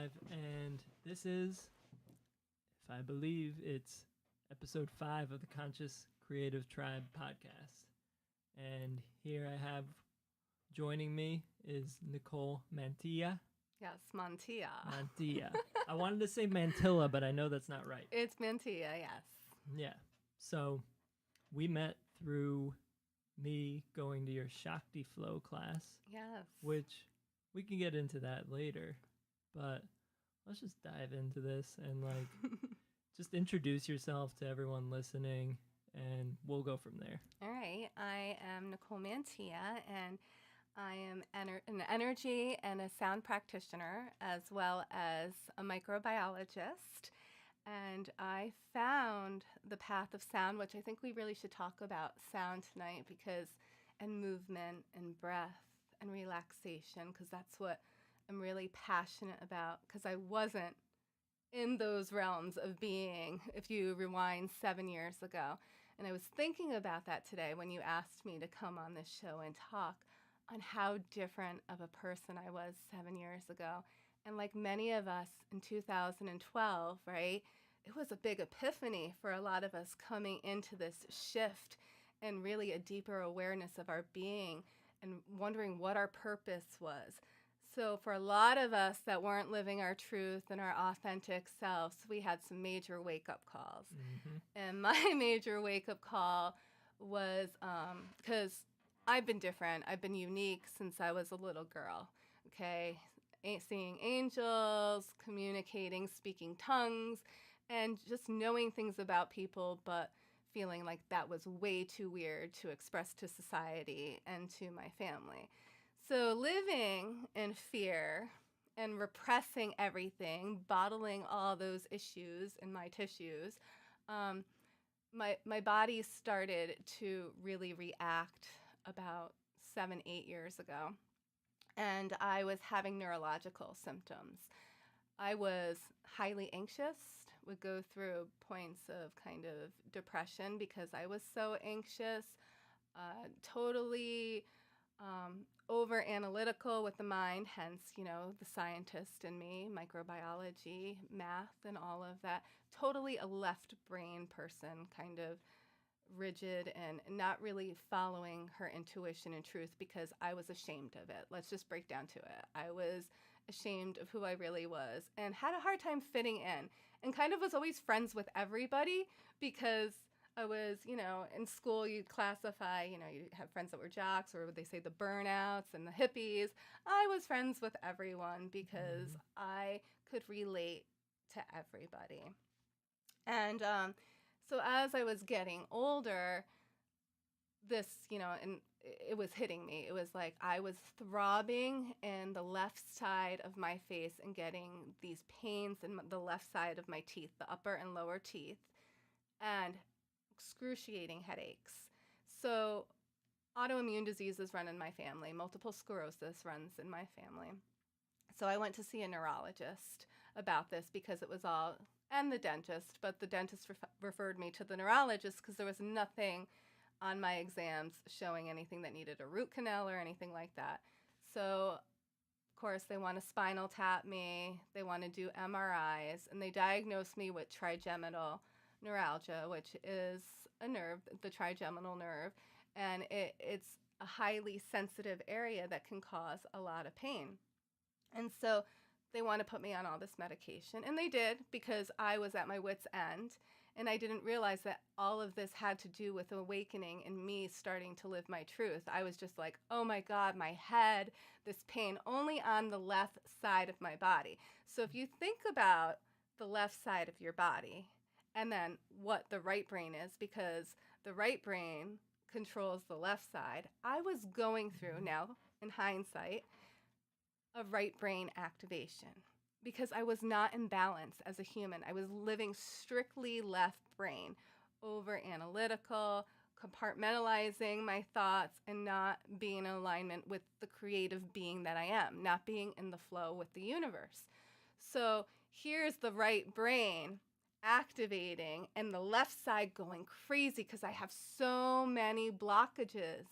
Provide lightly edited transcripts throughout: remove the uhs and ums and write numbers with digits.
live, and this is, if I believe, it's episode 5 of the Conscious Creative Tribe podcast. And here I have joining me is Nicole Mantilla. Yes, Mantilla. Mantilla. I wanted to say Mantilla, but I know that's not right. It's Mantilla, yes. Yeah. So we met through me going to your Shakti Flow class. Yes. Which we can get into that later, but let's just dive into this and just introduce yourself to everyone listening, and we'll go from there. All right. I am Nicole Mantilla, and I am an energy and a sound practitioner, as well as a microbiologist. And I found the path of sound, which I think we really should talk about sound tonight, and movement and breath and relaxation, because that's what I'm really passionate about, because I wasn't in those realms of being, if you rewind 7 years ago. And I was thinking about that today when you asked me to come on this show and talk on how different of a person I was 7 years ago. And like many of us in 2012, right, it was a big epiphany for a lot of us coming into this shift and really a deeper awareness of our being and wondering what our purpose was. So for a lot of us that weren't living our truth and our authentic selves, we had some major wake-up calls. Mm-hmm. And my major wake-up call was because I've been different. I've been unique since I was a little girl, okay? Seeing angels, communicating, speaking tongues, and just knowing things about people, but feeling like that was way too weird to express to society and to my family. So living in fear and repressing everything, bottling all those issues in my tissues, my body started to really react about 7-8 years ago. And I was having neurological symptoms. I was highly anxious, would go through points of kind of depression because I was so anxious, totally over analytical with the mind, hence, the scientist in me, microbiology, math, and all of that. Totally a left brain person, kind of rigid and not really following her intuition and truth because I was ashamed of it. Let's just break down to it. I was ashamed of who I really was and had a hard time fitting in and kind of was always friends with everybody because I was, in school you'd classify, you have friends that were jocks or would they say the burnouts and the hippies. I was friends with everyone because I could relate to everybody. And so as I was getting older, this, and it was hitting me. It was like I was throbbing in the left side of my face and getting these pains in the left side of my teeth, the upper and lower teeth, and excruciating headaches. So autoimmune diseases run in my family. Multiple sclerosis runs in my family. So I went to see a neurologist about this because it was all, and the dentist, but the dentist referred me to the neurologist because there was nothing on my exams showing anything that needed a root canal or anything like that. So, of course, they want to spinal tap me, they want to do MRIs, and they diagnosed me with trigeminal neuralgia, which is a nerve, the trigeminal nerve, and it's a highly sensitive area that can cause a lot of pain. And so they want to put me on all this medication, and they did because I was at my wit's end. And I didn't realize that all of this had to do with awakening and me starting to live my truth. I was just like, oh my God, my head, this pain only on the left side of my body. So if you think about the left side of your body and then what the right brain is, because the right brain controls the left side, I was going through now, in hindsight, a right brain activation. Because I was not in balance as a human. I was living strictly left brain, over analytical, compartmentalizing my thoughts, and not being in alignment with the creative being that I am, not being in the flow with the universe. So here's the right brain activating and the left side going crazy because I have so many blockages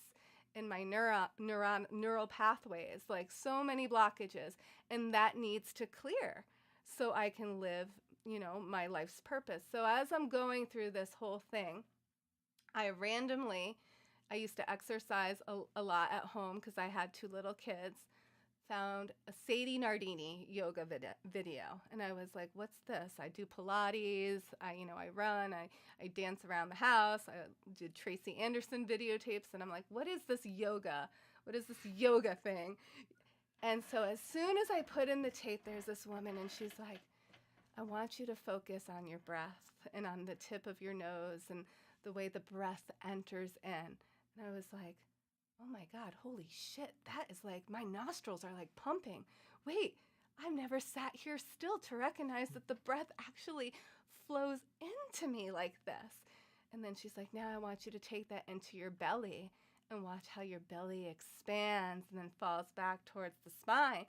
in my neural pathways, like so many blockages, and that needs to clear. so I can live, my life's purpose. So as I'm going through this whole thing, I used to exercise a lot at home because I had two little kids, found a Sadie Nardini yoga video. And I was like, what's this? I do Pilates, I run, I dance around the house. I did Tracy Anderson videotapes. And I'm like, what is this yoga? What is this yoga thing? And so as soon as I put in the tape, there's this woman and she's like, I want you to focus on your breath and on the tip of your nose and the way the breath enters in. And I was like, oh my God, holy shit, that is like, my nostrils are like pumping. Wait, I've never sat here still to recognize that the breath actually flows into me like this. And then she's like, now I want you to take that into your belly and watch how your belly expands and then falls back towards the spine.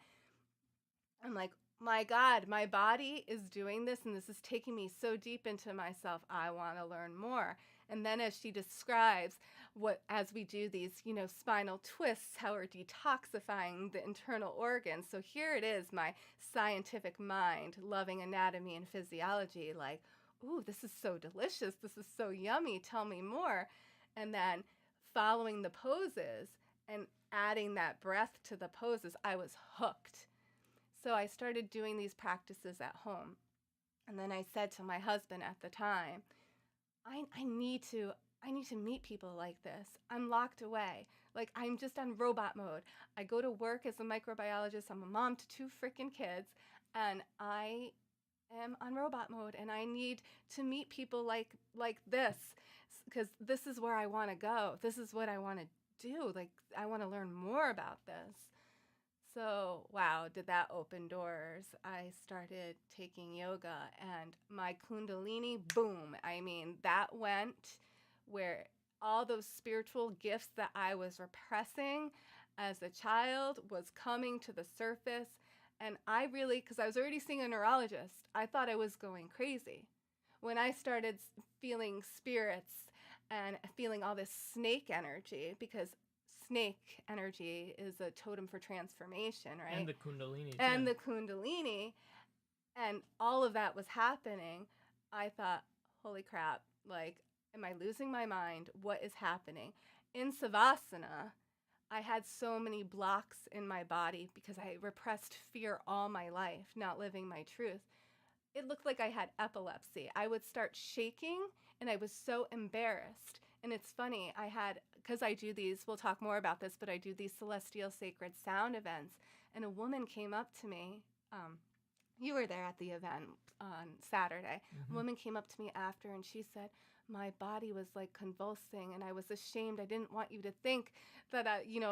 I'm like, my God, my body is doing this and this is taking me so deep into myself. I want to learn more. And then as she describes as we do these, spinal twists, how we're detoxifying the internal organs. So here it is, my scientific mind, loving anatomy and physiology, like, ooh, this is so delicious. This is so yummy. Tell me more. And then following the poses and adding that breath to the poses, I was hooked. So I started doing these practices at home. And then I said to my husband at the time, I need to meet people like this. I'm locked away. Like, I'm just on robot mode. I go to work as a microbiologist. I'm a mom to two freaking kids, and I am on robot mode, and I need to meet people like this, because this is where I want to go. This is what I want to do. Like, I want to learn more about this. So, wow, did that open doors. I started taking yoga and my Kundalini, boom. I mean, that went where all those spiritual gifts that I was repressing as a child was coming to the surface. And I really, because I was already seeing a neurologist, I thought I was going crazy. When I started feeling spirits and feeling all this snake energy, because snake energy is a totem for transformation, right? And the Kundalini. And the Kundalini, and all of that was happening. I thought, holy crap, like, am I losing my mind? What is happening? In Savasana, I had so many blocks in my body because I repressed fear all my life, not living my truth. It looked like I had epilepsy. I would start shaking and I was so embarrassed. And it's funny, because I do these, we'll talk more about this, but I do these celestial sacred sound events. And a woman came up to me. You were there at the event on Saturday. Mm-hmm. A woman came up to me after and she said, my body was like convulsing and I was ashamed. I didn't want you to think that,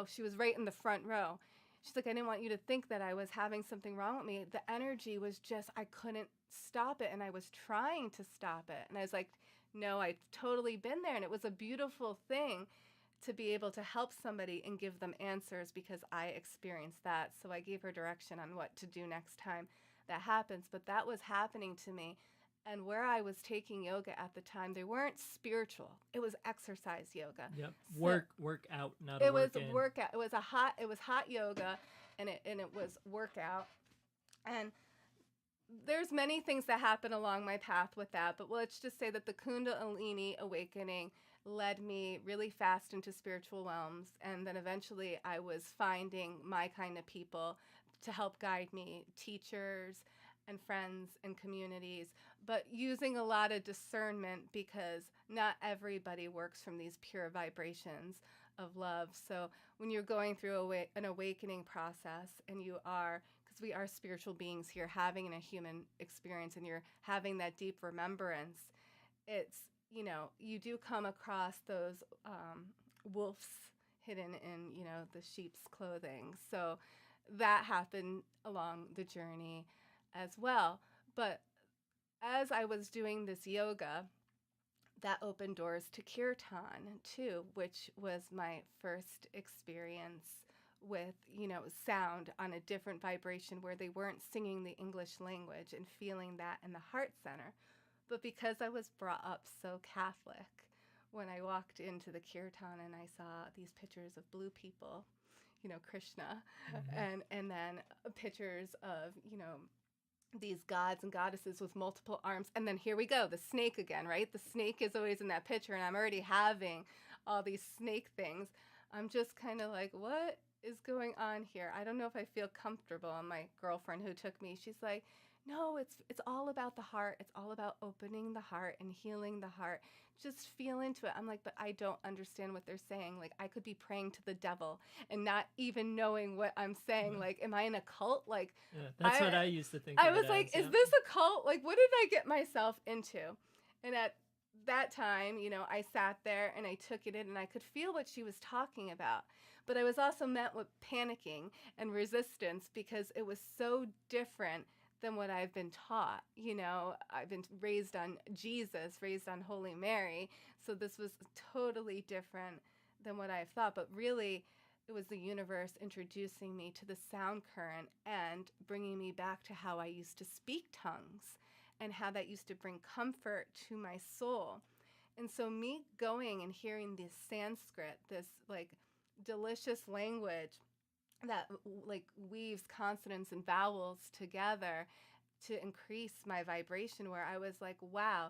she was right in the front row. She's like, I didn't want you to think that I was having something wrong with me. The energy was just, I couldn't stop it. And I was trying to stop it. And I was like, no, I've totally been there. And it was a beautiful thing to be able to help somebody and give them answers because I experienced that. So I gave her direction on what to do next time that happens. But that was happening to me. And where I was taking yoga at the time, they weren't spiritual. It was exercise yoga. Yep. So work out, not it a work was in. workout. It was hot yoga, and it was workout. And there's many things that happen along my path with that, but let's just say that the Kundalini awakening led me really fast into spiritual realms, and then eventually I was finding my kind of people to help guide me, teachers and friends and communities, but using a lot of discernment because not everybody works from these pure vibrations of love. So when you're going through an awakening process and because we are spiritual beings here having a human experience and you're having that deep remembrance, it's, you do come across those wolves hidden in, the sheep's clothing. So that happened along the journey as well. But as I was doing this yoga, that opened doors to kirtan too, which was my first experience with, sound on a different vibration where they weren't singing the English language and feeling that in the heart center. But because I was brought up so Catholic, when I walked into the kirtan and I saw these pictures of blue people, Krishna, Mm-hmm. and then pictures of, these gods and goddesses with multiple arms. And then here we go, the snake again, right? The snake is always in that picture, and I'm already having all these snake things. I'm just kind of like, what is going on here? I don't know if I feel comfortable. And my girlfriend who took me, she's like, no, it's all about the heart. It's all about opening the heart and healing the heart. Just feel into it. I'm like, but I don't understand what they're saying. Like, I could be praying to the devil and not even knowing what I'm saying. Like, am I in a cult? Like, Yeah, that's what I used to think I of it was like, as. is Yeah. this a cult? Like, what did I get myself into? And at that time, I sat there and I took it in and I could feel what she was talking about. But I was also met with panicking and resistance because it was so different than what I've been taught. I've been raised on Jesus, raised on Holy Mary. So this was totally different than what I've thought. But really, it was the universe introducing me to the sound current and bringing me back to how I used to speak tongues and how that used to bring comfort to my soul. And so, me going and hearing this Sanskrit, this like delicious language that like weaves consonants and vowels together to increase my vibration, where I was like, wow,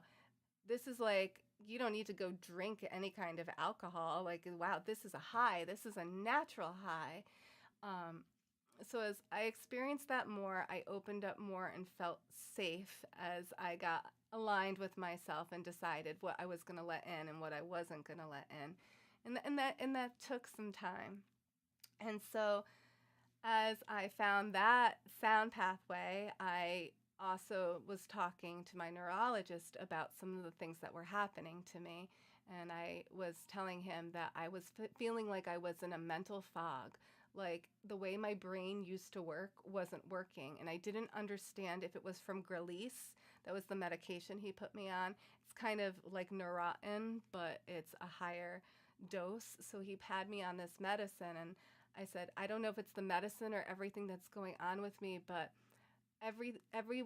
this is like, you don't need to go drink any kind of alcohol. Like, wow, this is a high. This is a natural high. Um, so as I experienced that more, I opened up more and felt safe as I got aligned with myself and decided what I was going to let in and what I wasn't going to let in. And that took some time. And so as I found that sound pathway, I also was talking to my neurologist about some of the things that were happening to me. And I was telling him that I was feeling like I was in a mental fog. Like the way my brain used to work wasn't working. And I didn't understand if it was from Grelease. That was the medication he put me on. It's kind of like Neurontin, but it's a higher dose. So he had me on this medicine, and I said, I don't know if it's the medicine or everything that's going on with me, but every every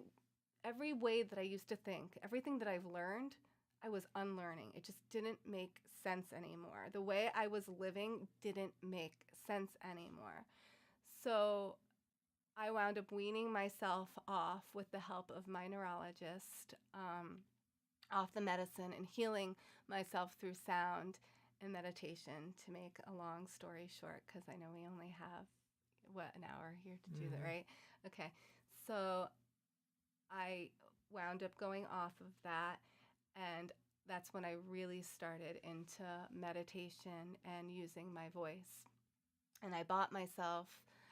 every way that I used to think, everything that I've learned, I was unlearning. It just didn't make sense anymore. The way I was living didn't make sense anymore. So I wound up weaning myself off with the help of my neurologist, off the medicine and healing myself through sound and meditation, to make a long story short, because I know we only have, an hour here to do that, right? Okay. So I wound up going off of that, and that's when I really started into meditation and using my voice. And I bought myself,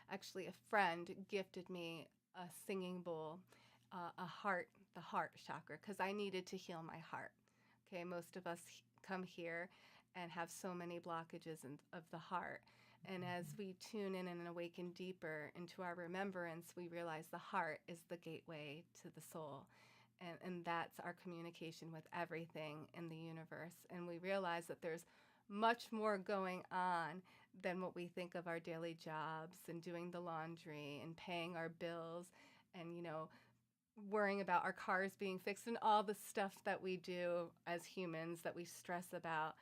actually, a friend gifted me a singing bowl, the heart chakra, because I needed to heal my heart. Okay, most of us come here and have so many blockages of the heart. And as we tune in and awaken deeper into our remembrance, we realize the heart is the gateway to the soul. And that's our communication with everything in the universe. And we realize that there's much more going on than what we think of our daily jobs and doing the laundry and paying our bills and, worrying about our cars being fixed and all the stuff that we do as humans that we stress about.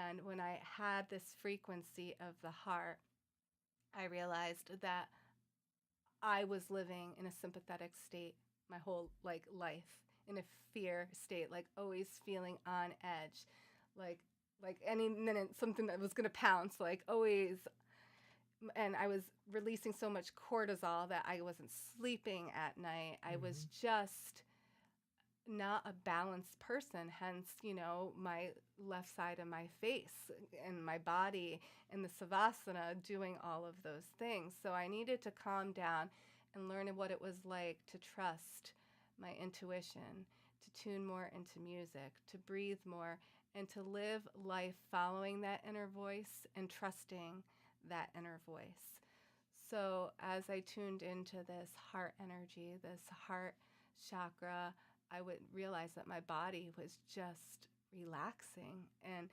And when I had this frequency of the heart, I realized that I was living in a sympathetic state my whole life, in a fear state, like always feeling on edge, like any minute something that was going to pounce, like always. And I was releasing so much cortisol that I wasn't sleeping at night. I was just not a balanced person, hence, my left side of my face and my body and the savasana doing all of those things. So I needed to calm down and learn what it was like to trust my intuition, to tune more into music, to breathe more, and to live life following that inner voice and trusting that inner voice. So as I tuned into this heart energy, this heart chakra, I would realize that my body was just relaxing. And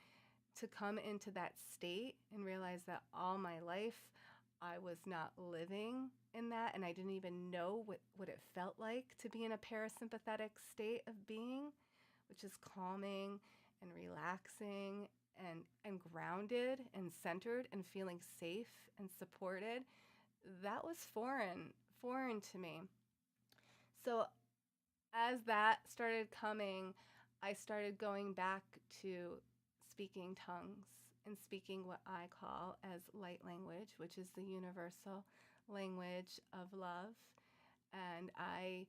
to come into that state and realize that all my life I was not living in that, and I didn't even know what it felt like to be in a parasympathetic state of being, which is calming and relaxing and grounded and centered and feeling safe and supported. That was foreign to me. So as that started coming, I started going back to speaking tongues and speaking what I call as light language, which is the universal language of love. And I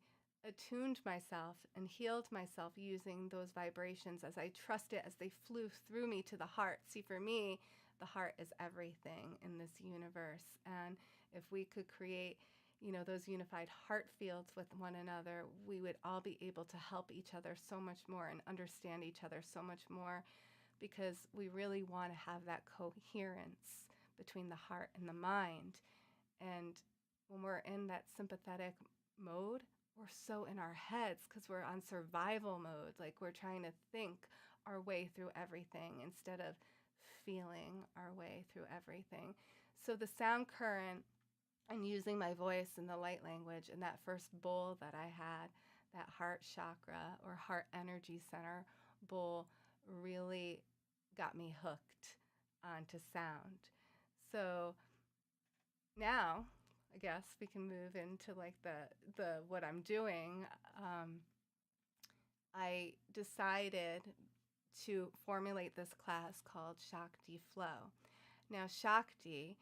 attuned myself and healed myself using those vibrations as I trusted as they flew through me to the heart. See, for me, the heart is everything in this universe. And if we could create, those unified heart fields with one another, we would all be able to help each other so much more and understand each other so much more, because we really want to have that coherence between the heart and the mind. And when we're in that sympathetic mode, we're so in our heads because we're on survival mode. Like, we're trying to think our way through everything instead of feeling our way through everything. So the sound current and using my voice in the light language in that first bowl that I had, that heart chakra or heart energy center bowl, really got me hooked onto sound. So now I guess we can move into like the what I'm doing. I decided to formulate this class called Shakti Flow. Now, Shakti,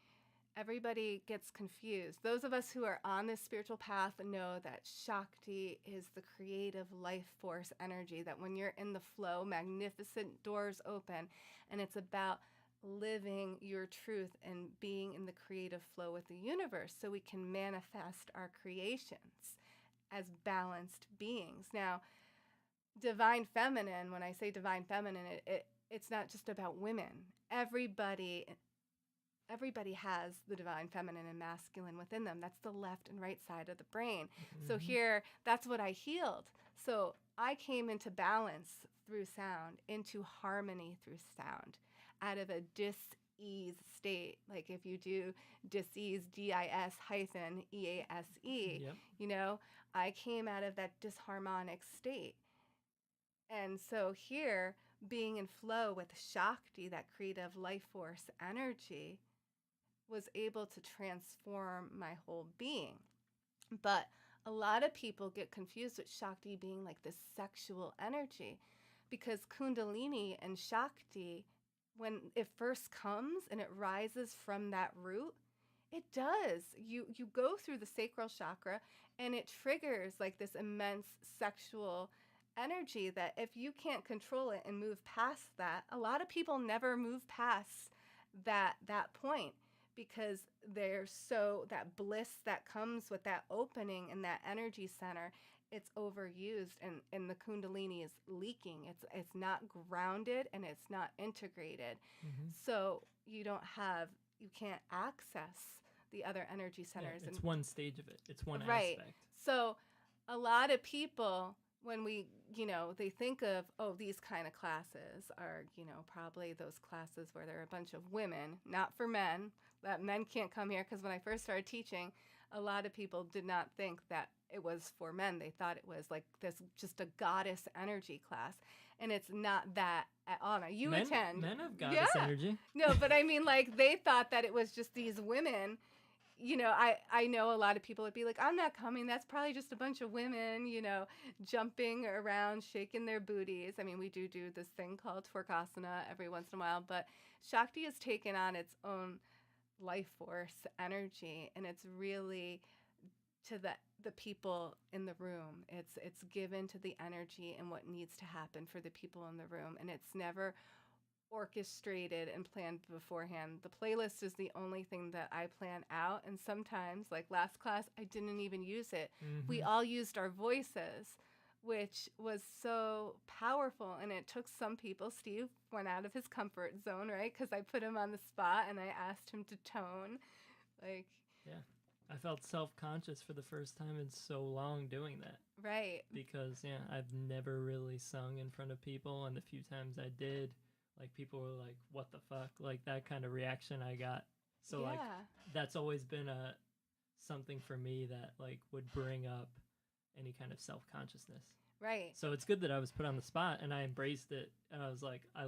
everybody gets confused. Those of us who are on this spiritual path know that Shakti is the creative life force energy, that when you're in the flow, magnificent doors open, and it's about living your truth and being in the creative flow with the universe so we can manifest our creations as balanced beings. Now, divine feminine, when I say divine feminine, it's not just about women. Everybody has the divine feminine and masculine within them. That's the left and right side of the brain. Mm-hmm. So here, that's what I healed. So I came into balance through sound, into harmony through sound, out of a dis-ease state. Like if you do dis-ease, D-I-S-E-A-S-E, yep. I came out of that disharmonic state. And so here, being in flow with Shakti, that creative life force energy, was able to transform my whole being. But a lot of people get confused with Shakti being like this sexual energy, because Kundalini and Shakti, when it first comes and it rises from that root, it does. You go through the sacral chakra and it triggers like this immense sexual energy that if you can't control it and move past that, a lot of people never move past that point, because there's so that bliss that comes with that opening in that energy center, it's overused and the Kundalini is leaking. It's not grounded and it's not integrated. Mm-hmm. So you can't access the other energy centers. Yeah, it's one stage of it. It's one right. aspect. So a lot of people, when we, they think of, these kind of classes are, probably those classes where there are a bunch of women, not for men, that men can't come here. Because when I first started teaching, a lot of people did not think that it was for men. They thought it was like this, just a goddess energy class. And it's not that at all. Now, you attend. Men have goddess energy. No, but I mean, like, they thought that it was just these women. I know a lot of people would be like, I'm not coming. That's probably just a bunch of women, jumping around, shaking their booties. I mean, we do this thing called twerkasana every once in a while, but Shakti has taken on its own life force energy, and it's really to the people in the room. It's given to the energy and what needs to happen for the people in the room, and it's never orchestrated and planned beforehand. The playlist is the only thing that I plan out, and sometimes, like last class, I didn't even use it. Mm-hmm. We all used our voices, which was so powerful, and it took some people. Steve went out of his comfort zone, right? Because I put him on the spot and I asked him to tone. I felt self-conscious for the first time in so long doing that. Right. Because, I've never really sung in front of people, and the few times I did, like, people were like, what the fuck? Like, that kind of reaction I got. So, like, that's always been something for me that, like, would bring up any kind of self-consciousness. Right. So it's good that I was put on the spot, and I embraced it, and I was like, I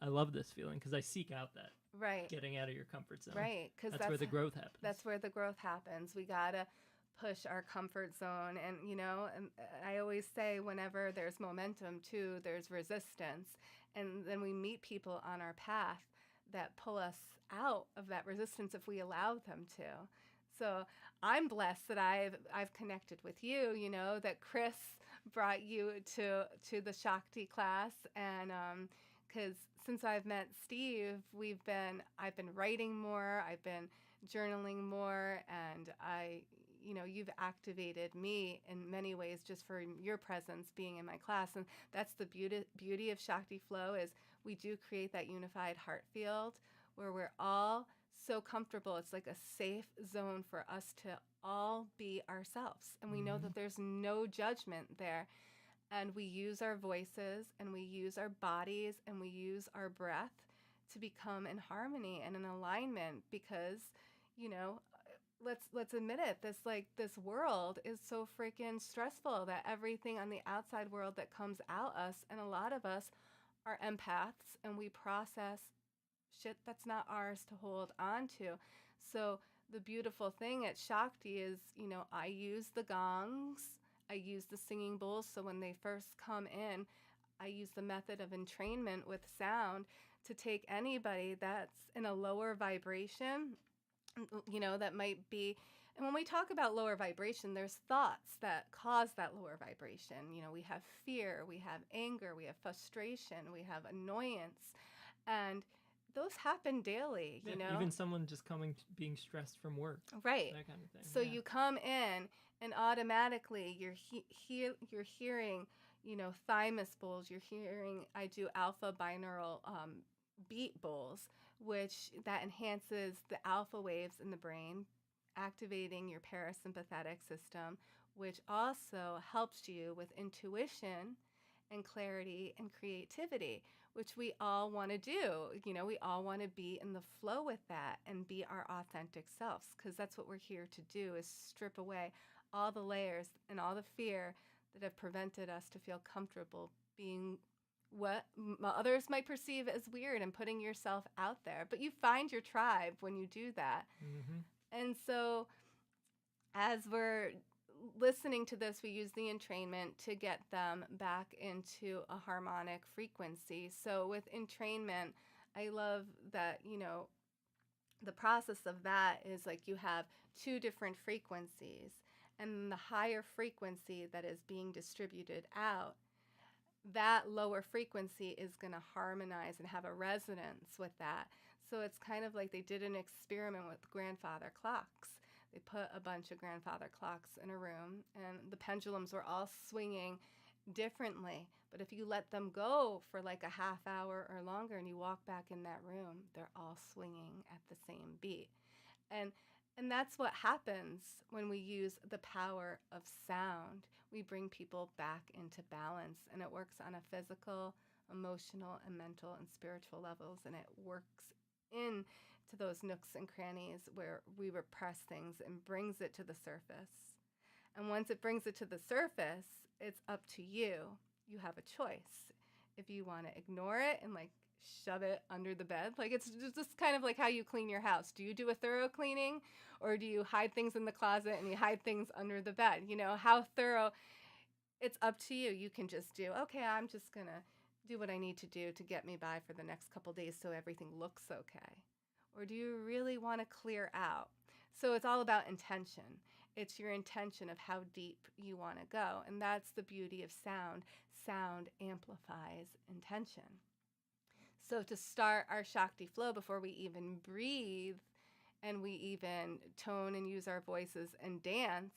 love this feeling, because I seek out that. Right. Getting out of your comfort zone. Right. Because that's where the growth happens. That's where the growth happens. We got to push our comfort zone. And, and I always say whenever there's momentum too, there's resistance. And then we meet people on our path that pull us out of that resistance if we allow them to. So I'm blessed that I've connected with you, that Chris brought you to the Shakti class. And because since I've met Steve, I've been writing more, I've been journaling more, and you've activated me in many ways just for your presence being in my class. And that's the beauty of Shakti Flow, is we do create that unified heart field where we're all so comfortable. It's like a safe zone for us to all be ourselves. And we know that there's no judgment there. And we use our voices and we use our bodies and we use our breath to become in harmony and in alignment, because, let's admit it, this world is so freaking stressful, that everything on the outside world that comes at us, and a lot of us are empaths and we process shit that's not ours to hold on to. So the beautiful thing at Shakti is, I use the gongs, I use the singing bowls. So when they first come in, I use the method of entrainment with sound to take anybody that's in a lower vibration, that might be. And when we talk about lower vibration, there's thoughts that cause that lower vibration. We have fear, we have anger, we have frustration, we have annoyance. And those happen daily, Even someone just being stressed from work. Right. That kind of thing. So you come in and automatically you're hearing, thymus bowls. You're hearing, I do alpha binaural beat bowls, which that enhances the alpha waves in the brain, activating your parasympathetic system, which also helps you with intuition and clarity and creativity, which we all want to do. We all want to be in the flow with that and be our authentic selves, because that's what we're here to do, is strip away all the layers and all the fear that have prevented us to feel comfortable being what others might perceive as weird and putting yourself out there. But you find your tribe when you do that. And so as we're listening to this, we use the entrainment to get them back into a harmonic frequency. So with entrainment, I love that, the process of that is like you have two different frequencies, and the higher frequency that is being distributed out, that lower frequency is going to harmonize and have a resonance with that. So it's kind of like they did an experiment with grandfather clocks. They put a bunch of grandfather clocks in a room, and the pendulums were all swinging differently. But if you let them go for like a half hour or longer and you walk back in that room, they're all swinging at the same beat. And that's what happens when we use the power of sound. We bring people back into balance, and it works on a physical, emotional, and mental and spiritual levels, and it works in to those nooks and crannies where we repress things and brings it to the surface. And once it brings it to the surface, it's up to you. You have a choice. If you want to ignore it and like shove it under the bed, like it's just kind of like how you clean your house. Do you do a thorough cleaning, or do you hide things in the closet and you hide things under the bed? How thorough, it's up to you. You can just do, okay, I'm just going to do what I need to do to get me by for the next couple days so everything looks okay. Or do you really want to clear out? So it's all about intention. It's your intention of how deep you want to go. And that's the beauty of sound. Sound amplifies intention. So to start our Shakti flow, before we even breathe and we even tone and use our voices and dance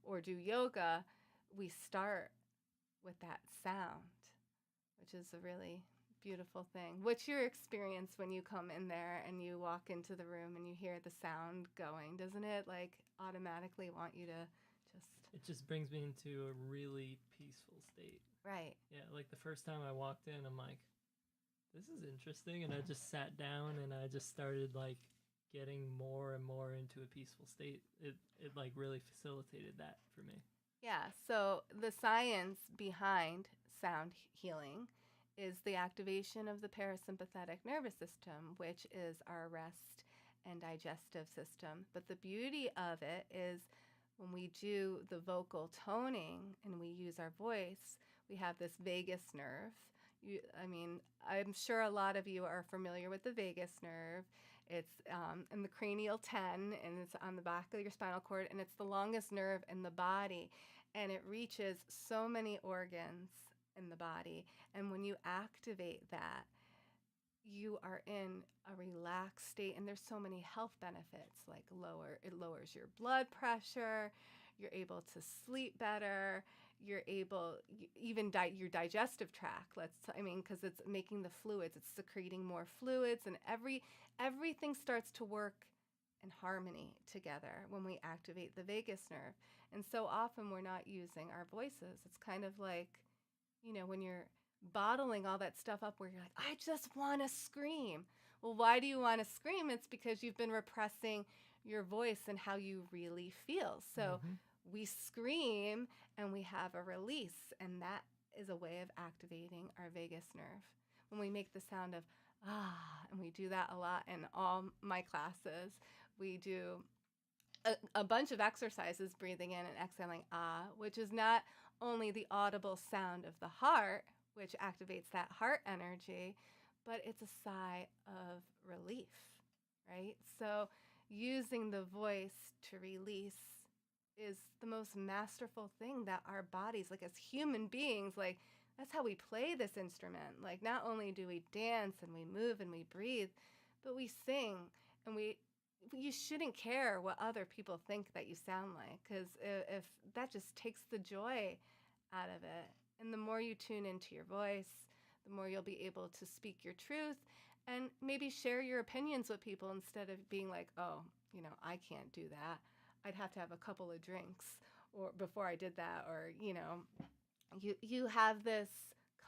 or do yoga, we start with that sound, which is a really beautiful thing. What's your experience when you come in there and you walk into the room and you hear the sound going? Doesn't it like automatically want you to just... It just brings me into a really peaceful state. Right. Yeah, like the first time I walked in, I'm like, this is interesting. And I just sat down and I just started like getting more and more into a peaceful state. It like really facilitated that for me. Yeah. So the science behind sound healing is the activation of the parasympathetic nervous system, which is our rest and digestive system. But the beauty of it is when we do the vocal toning and we use our voice, we have this vagus nerve. I'm sure a lot of you are familiar with the vagus nerve. It's in the cranial 10, and it's on the back of your spinal cord, and it's the longest nerve in the body, and it reaches so many organs in the body. And when you activate that, you are in a relaxed state, and there's so many health benefits, like it lowers your blood pressure, you're able to sleep better, you're able even your digestive tract, because it's making the fluids, it's secreting more fluids, and everything starts to work in harmony together when we activate the vagus nerve. And so often we're not using our voices. It's kind of like, when you're bottling all that stuff up where you're like, I just want to scream. Well, why do you want to scream? It's because you've been repressing your voice and how you really feel. So we scream and we have a release, and that is a way of activating our vagus nerve. When we make the sound of and we do that a lot in all my classes, we do a bunch of exercises, breathing in and exhaling which is not only the audible sound of the heart, which activates that heart energy, but it's a sigh of relief, right? So using the voice to release is the most masterful thing that our bodies, like as human beings, like that's how we play this instrument. Like not only do we dance and we move and we breathe, but we sing, and you shouldn't care what other people think that you sound like, because if that just takes the joy out of it. And the more you tune into your voice, the more you'll be able to speak your truth and maybe share your opinions with people instead of being like, oh, I can't do that. I'd have to have a couple of drinks or before I did that. Or, you have this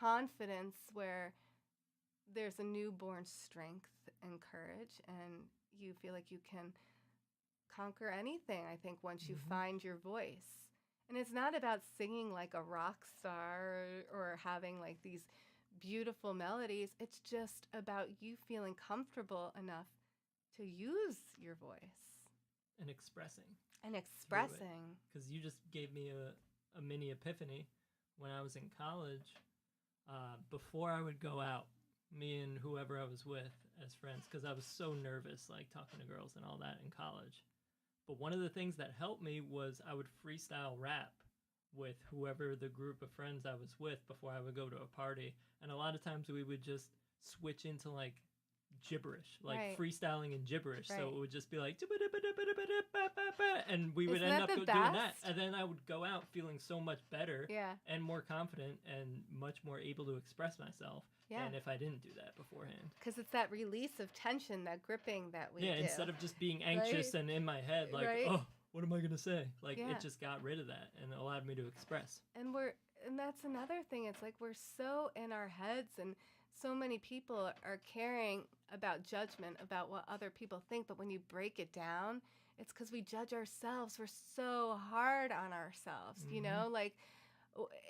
confidence where there's a newborn strength and courage, and you feel like you can conquer anything, I think, once you find your voice. And it's not about singing like a rock star or having like these beautiful melodies. It's just about you feeling comfortable enough to use your voice. And expressing. Because you just gave me a mini epiphany. When I was in college, before I would go out, me and whoever I was with as friends, because I was so nervous, like talking to girls and all that in college. But one of the things that helped me was I would freestyle rap with whoever the group of friends I was with before I would go to a party. And a lot of times we would just switch into like gibberish, like freestyling in gibberish. So it would just be like, and we would end up doing that. And then I would go out feeling so much better and more confident and much more able to express myself than if I didn't do that beforehand. Because it's that release of tension, that gripping that we do. Instead of just being anxious and in my head, like, oh, what am I going to say? Like, it just got rid of that and allowed me to express. And that's another thing. It's like we're so in our heads, and so many people are caring about judgment, about what other people think. But when you break it down, it's because we judge ourselves. We're so hard on ourselves, like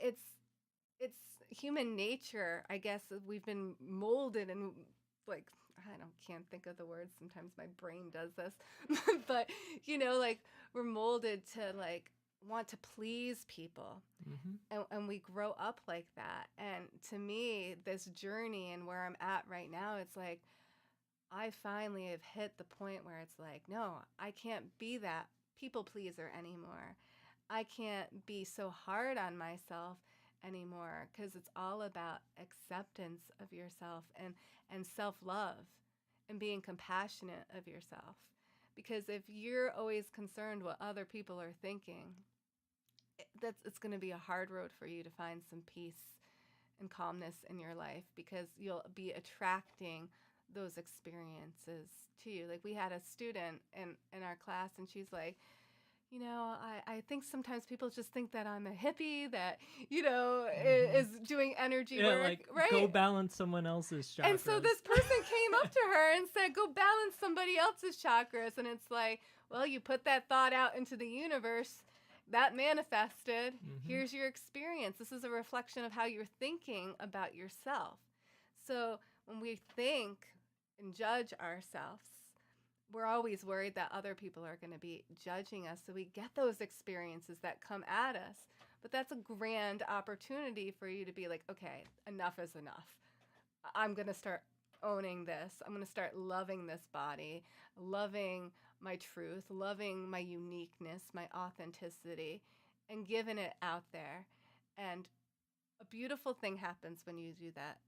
it's human nature, I guess. We've been molded, and like, can't think of the words. Sometimes my brain does this, but like we're molded to like want to please people, and we grow up like that. And to me, this journey and where I'm at right now, it's like I finally have hit the point where it's like, no, I can't be that people pleaser anymore. I can't be so hard on myself anymore, because it's all about acceptance of yourself and self-love and being compassionate of yourself. Because if you're always concerned what other people are thinking, it's going to be a hard road for you to find some peace and calmness in your life, because you'll be attracting those experiences to you. Like we had a student in our class, and she's like, I think sometimes people just think that I'm a hippie that, is doing energy work, like, right? Go balance someone else's chakras. And so this person came up to her and said, go balance somebody else's chakras. And it's like, well, you put that thought out into the universe, that manifested. Here's your experience. This is a reflection of how you're thinking about yourself. So when we think and judge ourselves, we're always worried that other people are going to be judging us. So we get those experiences that come at us. But that's a grand opportunity for you to be like, okay, enough is enough. I'm going to start owning this. I'm going to start loving this body, loving my truth, loving my uniqueness, my authenticity, and giving it out there. And a beautiful thing happens when you do that.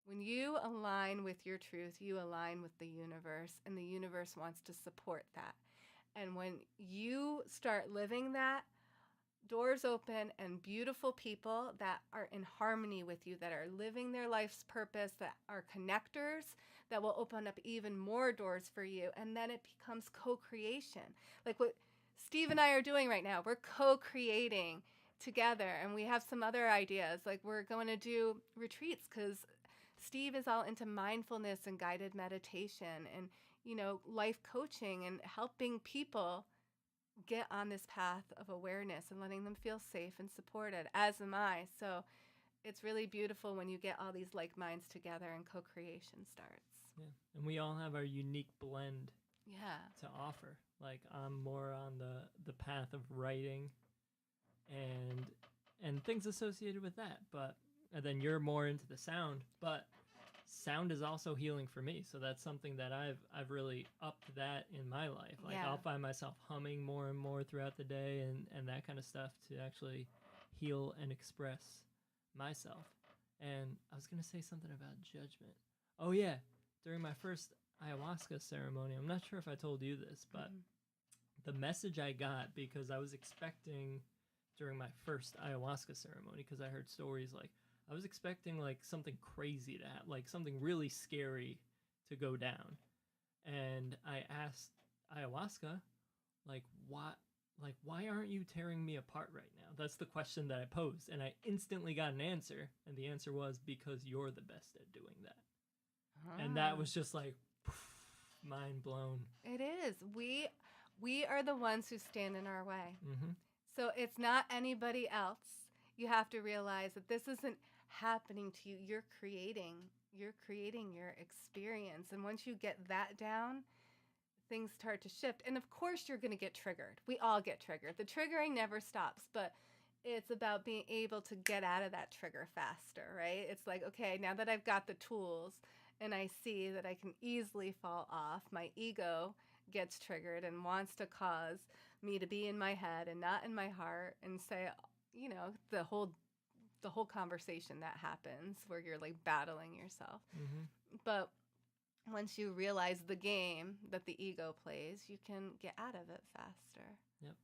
When you align with your truth, you align with the universe, and the universe wants to support that. And when you start living that, doors open and beautiful people that are in harmony with you, that are living their life's purpose, that are connectors, that will open up even more doors for you. And then it becomes co-creation. Like what Steve and I are doing right now. We're co-creating together, and we have some other ideas. Like we're going to do retreats because Steve is all into mindfulness and guided meditation and, life coaching and helping people get on this path of awareness and letting them feel safe and supported, as am I. So it's really beautiful when you get all these like minds together and co-creation starts. Yeah. And we all have our unique blend Yeah. to offer. Like I'm more on the path of writing and things associated with that. But and then you're more into the sound, but sound is also healing for me. So that's something that I've really upped that in my life. Like Yeah. I'll find myself humming more and more throughout the day and that kind of stuff to actually heal and express myself. And I was going to say something about judgment. Oh yeah, during my first ayahuasca ceremony, I'm not sure if I told you this, but the message I got, because I was expecting during my first ayahuasca ceremony, because I heard stories like I was expecting like something crazy to happen, like something really scary to go down. And I asked ayahuasca, like, why aren't you tearing me apart right now? That's the question that I posed. And I instantly got an answer. And the answer was, because you're the best at doing that. And that was just like, poof, mind blown. It is. We are the ones who stand in our way. Mm-hmm. So it's not anybody else. You have to realize that this isn't happening to you. You're creating your experience. And once you get that down, things start to shift. And of course you're going to get triggered. We all get triggered. The triggering never stops, but it's about being able to get out of that trigger faster, right? It's like, okay, now that I've got the tools and I see that I can easily fall off, my ego gets triggered and wants to cause me to be in my head and not in my heart and say, the whole conversation that happens where you're like battling yourself. Mm-hmm. But once you realize the game that the ego plays, you can get out of it faster. Yep.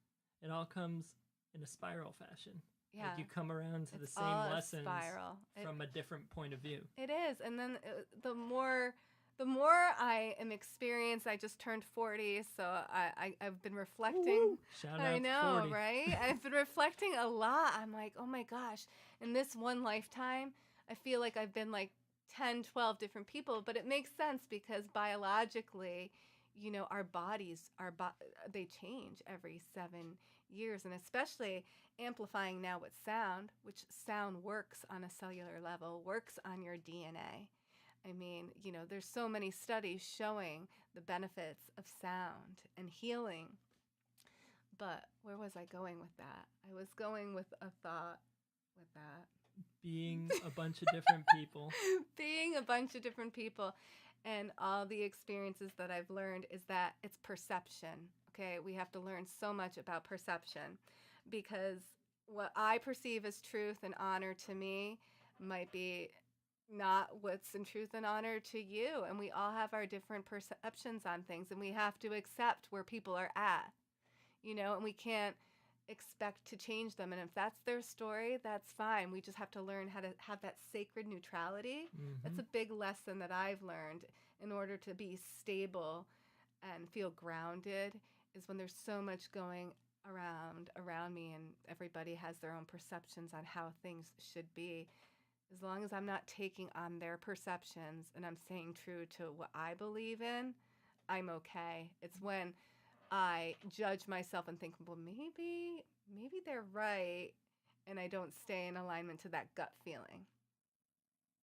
It all comes in a spiral fashion. Yeah. Like you come around to the It's same all a lessons spiral. from a different point of view. It is. And then the more I am experienced, I just turned 40, so I've been reflecting. Woo! Shout out I know, 40. right? I've been reflecting a lot. I'm like, oh my gosh, in this one lifetime, I feel like I've been like 10, 12 different people, but it makes sense because biologically, our bodies, they change every 7 years, and especially amplifying now with sound, which sound works on a cellular level, works on your DNA. I mean, there's so many studies showing the benefits of sound and healing. But where was I going with that? I was going with a thought with that. Being a bunch of different people. Being a bunch of different people. And all the experiences that I've learned is that it's perception. Okay, we have to learn so much about perception because what I perceive as truth and honor to me might be not what's in truth and honor to you. And we all have our different perceptions on things, and we have to accept where people are at, and we can't expect to change them. And if that's their story, that's fine. We just have to learn how to have that sacred neutrality. Mm-hmm. That's a big lesson that I've learned in order to be stable and feel grounded, is when there's so much going around me and everybody has their own perceptions on how things should be. As long as I'm not taking on their perceptions and I'm staying true to what I believe in, I'm okay. It's when I judge myself and think, well, maybe they're right, and I don't stay in alignment to that gut feeling.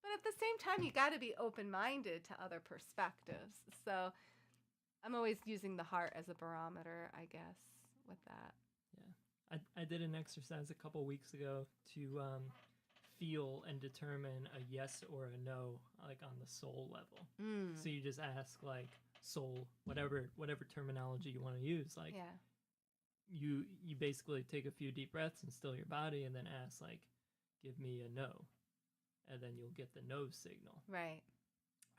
But at the same time, you got to be open-minded to other perspectives. So I'm always using the heart as a barometer, I guess, with that. Yeah. I did an exercise a couple weeks ago to feel and determine a yes or a no, like on the soul level. So you just ask like soul, whatever terminology you want to use, like Yeah. you basically take a few deep breaths and still your body, and then ask like, give me a no, and then you'll get the no signal. Right.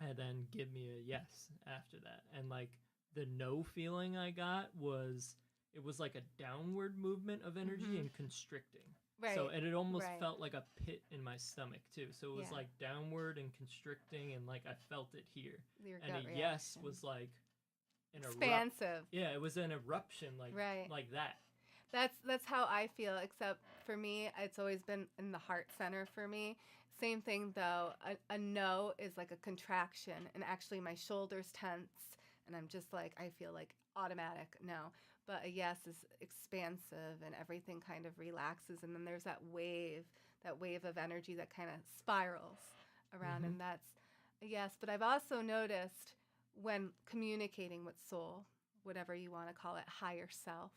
And then give me a yes after that. And like the no feeling I got was, it was like a downward movement of energy and constricting. Right. So it almost Right. felt like a pit in my stomach too. So it was Yeah. like downward and constricting, and like I felt it here. Your And gut a yes reaction. was like an Expansive. Yeah, it was an eruption, like Right. like that. That's how I feel, except for me, it's always been in the heart center for me. Same thing though. A no is like a contraction, and actually my shoulders tense, and I'm just like, I feel like automatic no. But a yes is expansive, and everything kind of relaxes, and then there's that wave of energy that kind of spirals around, and that's a yes. But I've also noticed when communicating with soul, whatever you want to call it, higher self,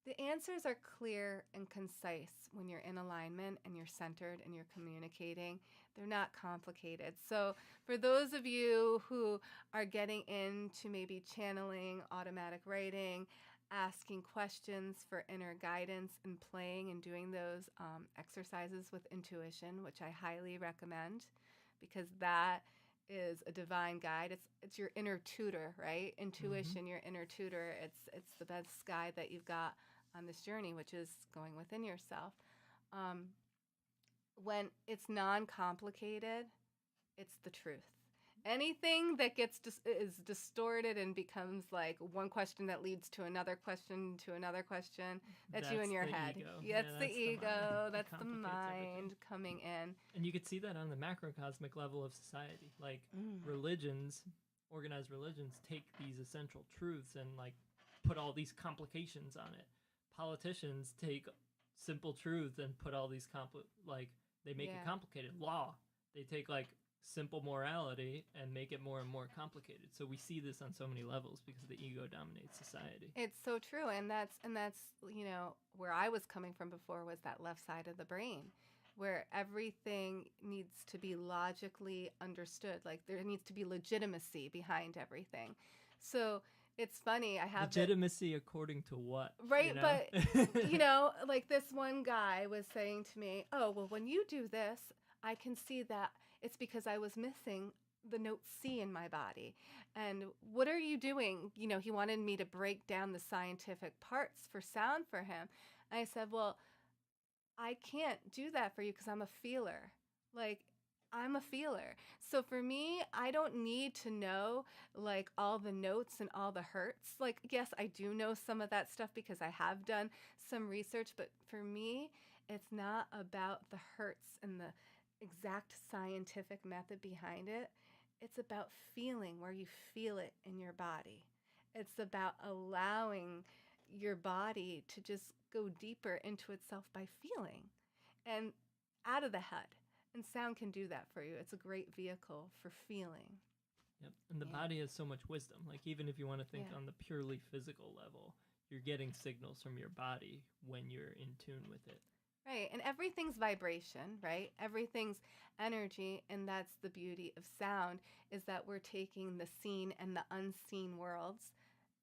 the answers are clear and concise when you're in alignment and you're centered and you're communicating. They're not complicated. So, for those of you who are getting into maybe channeling, automatic writing, asking questions for inner guidance, and playing and doing those exercises with intuition, which I highly recommend, because that is a divine guide. It's your inner tutor, right? Intuition, your inner tutor. It's the best guide that you've got on this journey, which is going within yourself. When it's non-complicated, it's the truth. Anything that gets is distorted and becomes like one question that leads to another question to another question. That's you in your head. Ego. Yeah, that's the ego. That's the complicates mind everything. coming in. And you could see that on the macrocosmic level of society. Like religions, organized religions, take these essential truths and like put all these complications on it. Politicians take simple truths and put all these they make it complicated. Law, they take like simple morality and make it more and more complicated. So we see this on so many levels because the ego dominates society. It's so true, and that's where I was coming from before, was that left side of the brain, where everything needs to be logically understood. Like there needs to be legitimacy behind everything. So it's funny. I have legitimacy according to what? Right, you know? but like this one guy was saying to me, "Oh, well, when you do this, I can see that it's because I was missing the note C in my body. And what are you doing?" He wanted me to break down the scientific parts for sound for him. I said, "Well, I can't do that for you because I'm a feeler. Like, I'm a feeler. So for me, I don't need to know like all the notes and all the hertz. Like, yes, I do know some of that stuff because I have done some research, but for me, it's not about the hertz and the exact scientific method behind it. It's about feeling where you feel it in your body. It's about allowing your body to just go deeper into itself by feeling and out of the head. And sound can do that for you. It's a great vehicle for feeling. Yep. And the body has so much wisdom. Like even if you want to think on the purely physical level, you're getting signals from your body when you're in tune with it. Right. And everything's vibration, right? Everything's energy. And that's the beauty of sound, is that we're taking the seen and the unseen worlds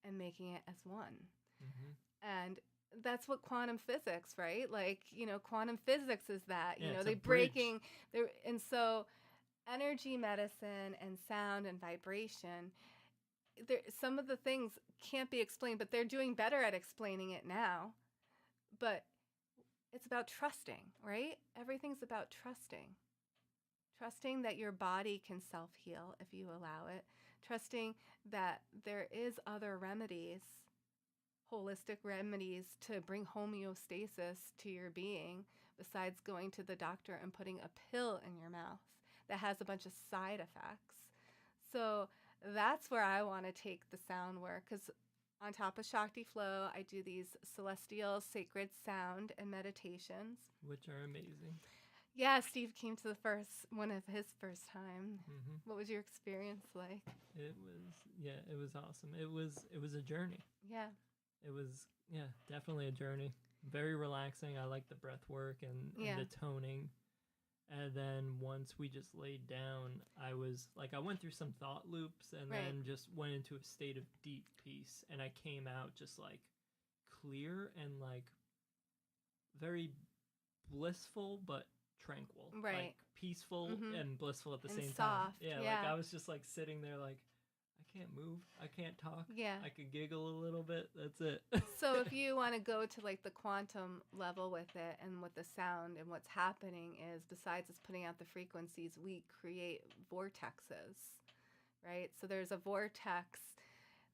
and making it as one. And that's what quantum physics, right? Like, quantum physics is that, they breaking there. And so energy medicine and sound and vibration, some of the things can't be explained, but they're doing better at explaining it now. But it's about trusting, right? Everything's about trusting. Trusting that your body can self-heal if you allow it. Trusting that there is other remedies, holistic remedies, to bring homeostasis to your being, besides going to the doctor and putting a pill in your mouth that has a bunch of side effects. So that's where I want to take the sound work, because on top of Shakti Flow, I do these celestial sacred sound and meditations, which are amazing. Yeah, Steve came to the first one of his first time. Hmm. What was your experience like? It was, yeah, it was awesome. It was a journey. Yeah. It was, yeah, definitely a journey. Very relaxing. I like the breath work and Yeah. the toning. And then once we just laid down, I was like, I went through some thought loops and Right. then just went into a state of deep peace. And I came out just like clear and like very blissful, but tranquil. Like Right. peaceful Mhm. and blissful at the And same time. soft. Yeah, like Yeah. I was just like sitting there, like, I can't move. I can't talk. Yeah. I could giggle a little bit. That's it. So if you want to go to like the quantum level with it and with the sound, and what's happening is, besides us putting out the frequencies, we create vortexes, right? So there's a vortex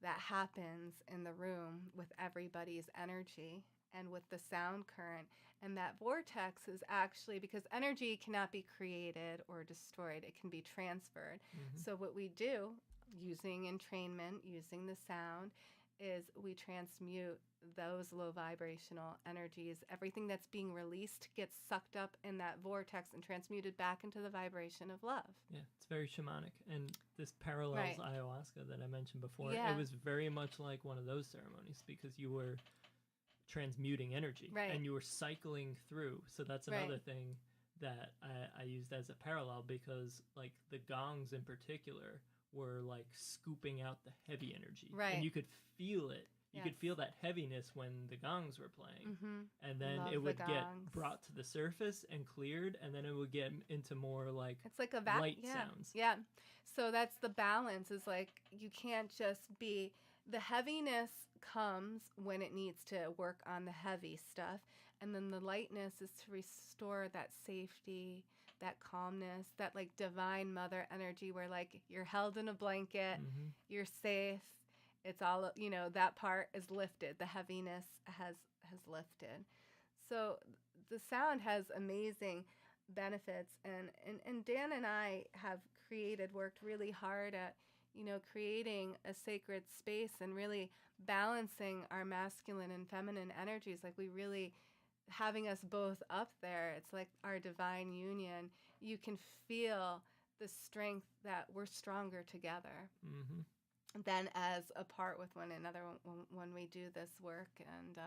that happens in the room with everybody's energy and with the sound current. And that vortex is actually, because energy cannot be created or destroyed, it can be transferred. Hmm. So what we do, using entrainment, using the sound, is we transmute those low vibrational energies. Everything that's being released gets sucked up in that vortex and transmuted back into the vibration of love. Yeah, it's very shamanic. And this parallels Right. ayahuasca that I mentioned before. Yeah. It was very much like one of those ceremonies because you were transmuting energy Right. and you were cycling through. So that's Right. another thing that I used as a parallel because like the gongs in particular were like scooping out the heavy energy. Right. And you could feel it. You Yes. could feel that heaviness when the gongs were playing. Mm-hmm. And then Love it the would get gongs. brought to the surface and cleared, and then it would get into more like It's like a light yeah. sounds. Yeah. So that's the balance, is like you can't just be, the heaviness comes when it needs to work on the heavy stuff, and then the lightness is to restore that safety, that calmness, that like divine mother energy where like you're held in a blanket, Hmm. you're safe. It's all, that part is lifted. The heaviness has lifted. So the sound has amazing benefits, and Dan and I have worked really hard at creating a sacred space and really balancing our masculine and feminine energies. Like, we really, having us both up there, it's like our divine union. You can feel the strength that we're stronger together Hmm. than as apart with one another when we do this work. And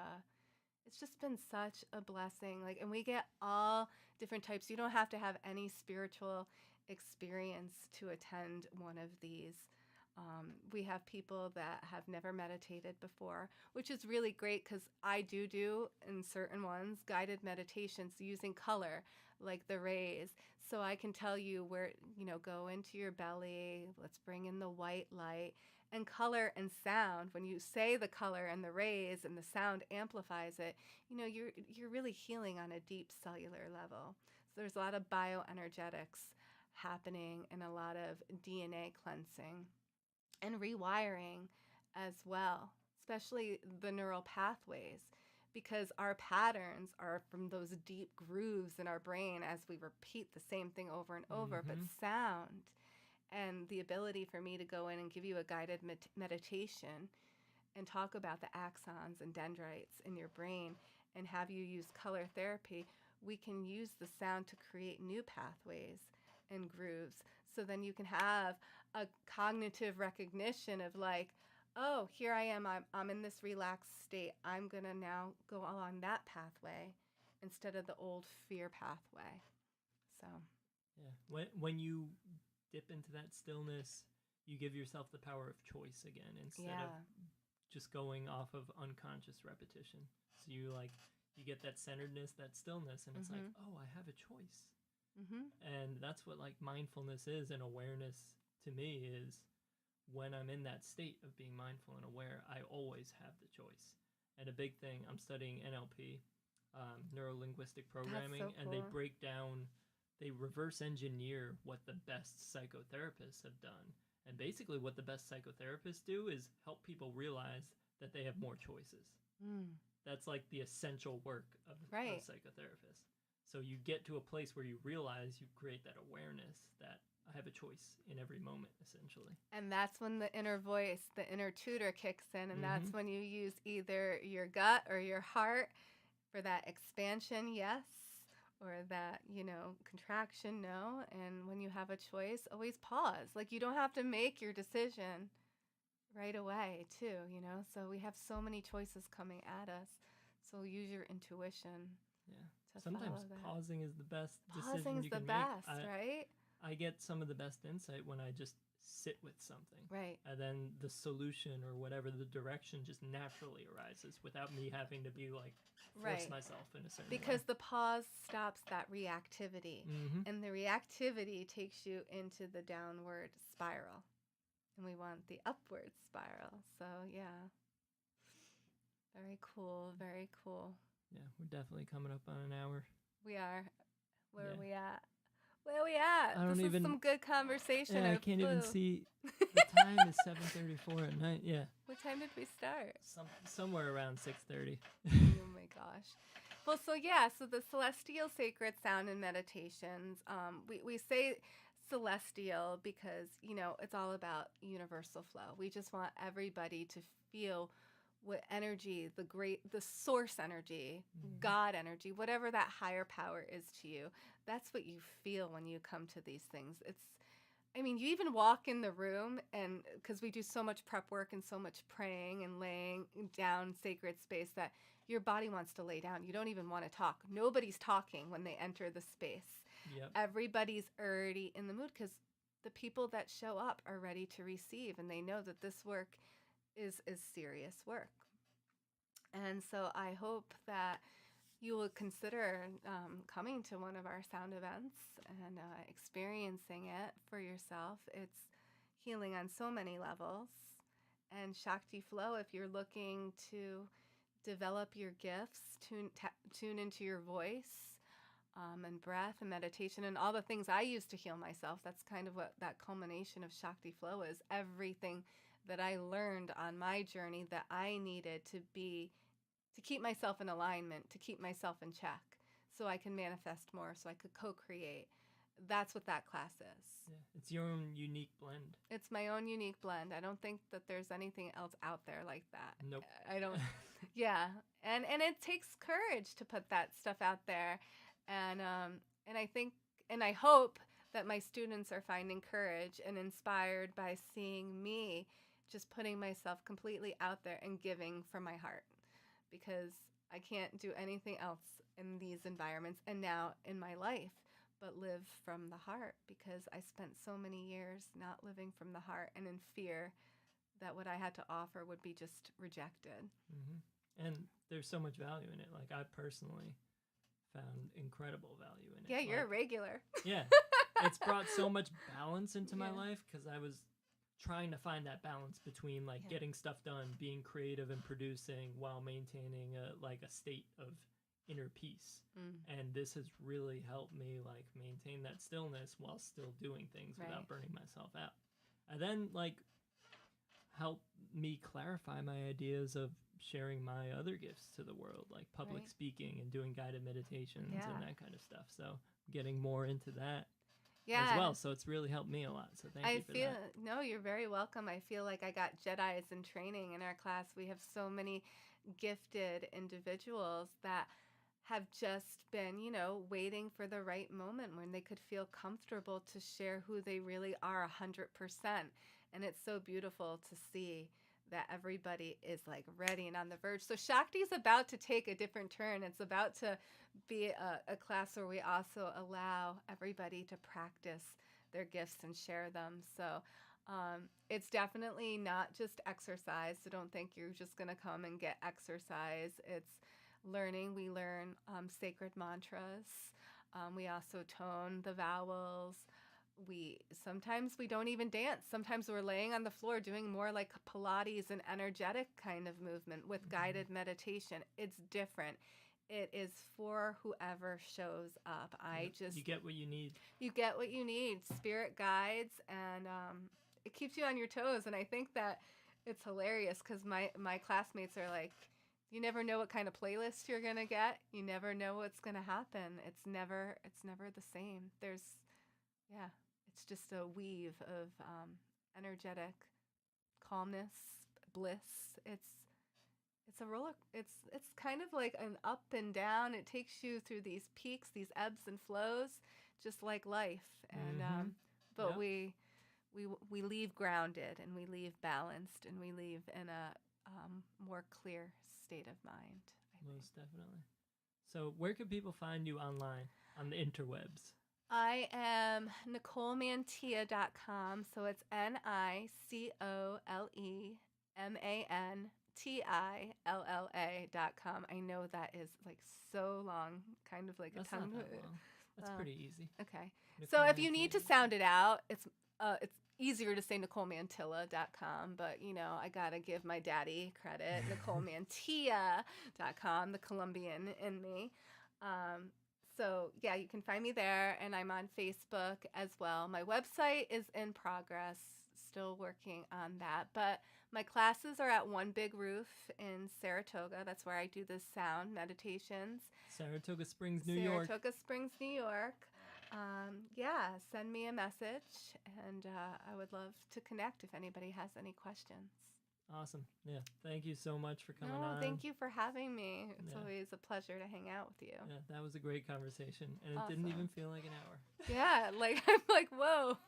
it's just been such a blessing. Like, and we get all different types. You don't have to have any spiritual experience to attend one of these. We have people that have never meditated before, which is really great because I do in certain ones guided meditations using color, like the rays. So I can tell you where, go into your belly, let's bring in the white light, and color and sound. When you say the color and the rays and the sound amplifies it, you're really healing on a deep cellular level. So there's a lot of bioenergetics happening and a lot of DNA cleansing and rewiring as well, especially the neural pathways, because our patterns are from those deep grooves in our brain as we repeat the same thing over and over. But Hmm. sound and the ability for me to go in and give you a guided meditation and talk about the axons and dendrites in your brain and have you use color therapy, we can use the sound to create new pathways and grooves. So then you can have a cognitive recognition of like, oh, here I am. I'm in this relaxed state. I'm going to now go along that pathway instead of the old fear pathway. So, Yeah. When you dip into that stillness, you give yourself the power of choice again instead of just going off of unconscious repetition. So you get that centeredness, that stillness, and it's like, oh, I have a choice. Mm-hmm. And that's what like mindfulness is, and awareness to me is when I'm in that state of being mindful and aware, I always have the choice. And a big thing, I'm studying NLP, neuro linguistic programming, That's so and they cool. break down, they reverse engineer what the best psychotherapists have done. And basically, what the best psychotherapists do is help people realize that they have more choices. Mm. That's like the essential work of Right. psychotherapists. So you get to a place where you realize, you create that awareness that I have a choice in every moment, essentially. And that's when the inner voice, the inner tutor kicks in. And that's Mhm. when you use either your gut or your heart for that expansion, yes, or that, contraction, no. And when you have a choice, always pause. Like, you don't have to make your decision right away, too, So we have so many choices coming at us. So use your intuition Yeah. to Sometimes follow that. pausing is the best decision Pausing's you the can best, make. right? I get some of the best insight when I just sit with something. Right. And then the solution or whatever the direction just naturally arises without me having to be like force Right. myself in a certain Because way. the pause stops that reactivity. Mm-hmm. And the reactivity takes you into the downward spiral. And we want the upward spiral. So, yeah. Very cool. Very cool. Yeah, we're definitely coming up on an hour. We are. Where Yeah. are we at? Where are we at? I don't This even- is some good conversation. Yeah, I It can't flew. even see. The time is 7:34 at night. Yeah, What time did we start? somewhere around 6:30. Oh my gosh. Well, so the celestial sacred sound and meditations, we say celestial because, it's all about universal flow. We just want everybody to feel what energy, the source energy, Mhm. God energy, whatever that higher power is to you. That's what you feel when you come to these things. You even walk in the room, and because we do so much prep work and so much praying and laying down sacred space that your body wants to lay down. You don't even want to talk. Nobody's talking when they enter the space. Yep. Everybody's already in the mood because the people that show up are ready to receive, and they know that this work is serious work. And so I hope that you will consider coming to one of our sound events and experiencing it for yourself. It's healing on so many levels. And Shakti Flow, if you're looking to develop your gifts, tune into your voice and breath and meditation and all the things I use to heal myself. That's kind of what that culmination of Shakti Flow is. Everything that I learned on my journey that I needed to keep myself in alignment, to keep myself in check, so I can manifest more, so I could co-create. That's what that class is. Yeah, it's your own unique blend. It's my own unique blend. I don't think that there's anything else out there like that. Nope. I don't. Yeah, and it takes courage to put that stuff out there, and I think and I hope that my students are finding courage and inspired by seeing me just putting myself completely out there and giving from my heart, because I can't do anything else in these environments and now in my life but live from the heart, because I spent so many years not living from the heart and in fear that what I had to offer would be just rejected. Mm-hmm. And there's so much value in it. Like, I personally found incredible value in it. Yeah, you're a regular. Yeah. It's brought so much balance into my life, because I was trying to find that balance between getting stuff done, being creative and producing while maintaining a state of inner peace. And this has really helped me maintain that stillness while still doing things without burning myself out. And then help me clarify my ideas of sharing my other gifts to the world, like public speaking and doing guided meditations and that kind of stuff. So getting more into that as well. So it's really helped me a lot. So thank you for that. No, you're very welcome. I feel like I got Jedis in training in our class. We have so many gifted individuals that have just been, waiting for the right moment when they could feel comfortable to share who they really are 100%. And it's so beautiful to see that everybody is ready and on the verge. So Shakti is about to take a different turn. It's about to be a class where we also allow everybody to practice their gifts and share them. So it's definitely not just exercise. So don't think you're just going to come and get exercise. It's learning. We learn sacred mantras. We also tone the vowels. Sometimes we don't even dance. Sometimes we're laying on the floor doing more like Pilates and energetic kind of movement with guided meditation. It's different. It is for whoever shows up. You get what you need. You get what you need. Spirit guides, and it keeps you on your toes. And I think that it's hilarious because my classmates are like, you never know what kind of playlist you're gonna get. You never know what's gonna happen. It's never the same. It's just a weave of energetic calmness, bliss. it's a roller. It's kind of like an up and down. It takes you through these peaks, these ebbs and flows, just like life. And Mm-hmm. but Yep. we leave grounded, and we leave balanced, and we leave in a more clear state of mind, I think. Most definitely. So, where can people find you online on the interwebs? I am NicoleMantilla.com. So it's NicoleMantilla.com. I know that is like so long, kind of like That's a tongue. not that long. That's pretty easy. Okay. So Nicole if you need to Mantilla. sound it out, it's easier to say NicoleMantilla.com, but I gotta give my daddy credit, NicoleMantilla.com, the Colombian in me. So yeah, you can find me there, and I'm on Facebook as well. My website is in progress, still working on that, but my classes are at One Big Roof in Saratoga. That's where I do the sound meditations. Saratoga Springs, New York. Saratoga Springs, New York. Yeah, send me a message, and I would love to connect if anybody has any questions. Awesome. Yeah. Thank you so much for coming No, on. thank you for having me. It's Yeah. always a pleasure to hang out with you. Yeah, that was a great conversation, and it didn't Awesome. even feel like an hour. Yeah, like I'm like, whoa.